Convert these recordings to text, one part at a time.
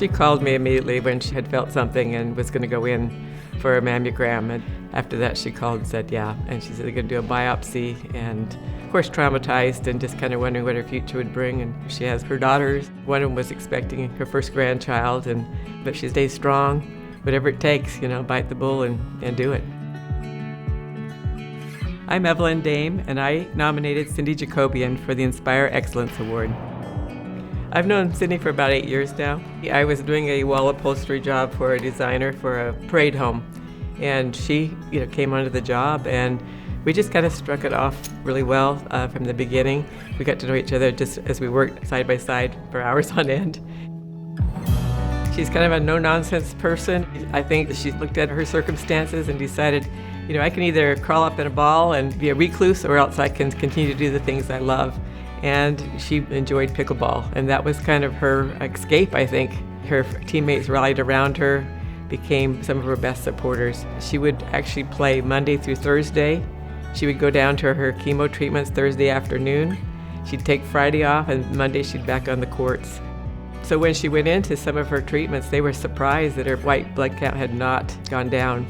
She called me immediately when she had felt something and was going to go in for a mammogram. And after that, she called and said, yeah. And she said they're going to do a biopsy. And of course, traumatized and just kind of wondering what her future would bring. And she has her daughters. One of them was expecting her first grandchild, but she stays strong. Whatever it takes, bite the bull and do it. I'm Evelyn Dame, and I nominated Cindy Jacopian for the Inspire Excellence Award. I've known Cindy for about 8 years now. I was doing a wall upholstery job for a designer for a parade home, and she came onto the job, and we just kind of struck it off really well from the beginning. We got to know each other just as we worked side by side for hours on end. She's kind of a no-nonsense person. I think that she looked at her circumstances and decided, I can either crawl up in a ball and be a recluse, or else I can continue to do the things I love. And she enjoyed pickleball, and that was kind of her escape, I think. Her teammates rallied around her, became some of her best supporters. She would actually play Monday through Thursday. She would go down to her chemo treatments Thursday afternoon. She'd take Friday off, and Monday she'd back on the courts. So when she went into some of her treatments, they were surprised that her white blood count had not gone down.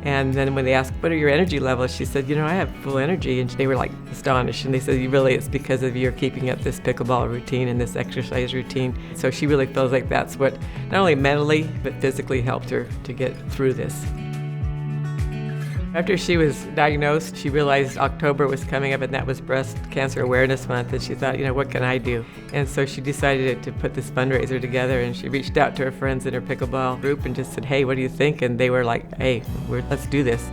And then when they asked, what are your energy levels? She said, I have full energy. And they were like astonished. And they said, really, it's because of your keeping up this pickleball routine and this exercise routine. So she really feels like that's what not only mentally, but physically helped her to get through this. After she was diagnosed, she realized October was coming up, and that was Breast Cancer Awareness Month, and she thought, what can I do? And so she decided to put this fundraiser together, and she reached out to her friends in her pickleball group and just said, hey, what do you think? And they were like, hey, let's do this.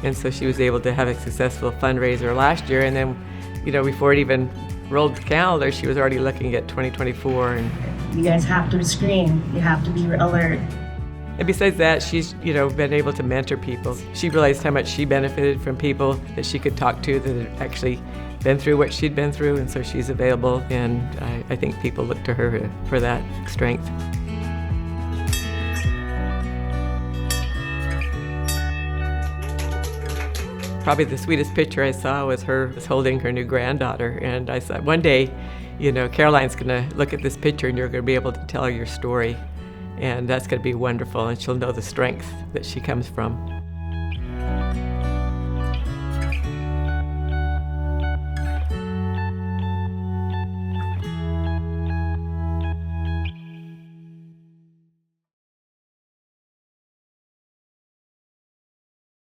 And so she was able to have a successful fundraiser last year, and then, before it even rolled the calendar, she was already looking at 2024. And you guys have to screen. You have to be alert. And besides that, she's, been able to mentor people. She realized how much she benefited from people that she could talk to that had actually been through what she'd been through, and so she's available, and I think people look to her for that strength. Probably the sweetest picture I saw was her holding her new granddaughter, and I thought one day, Caroline's gonna look at this picture and you're gonna be able to tell her your story. And that's going to be wonderful, and she'll know the strength that she comes from.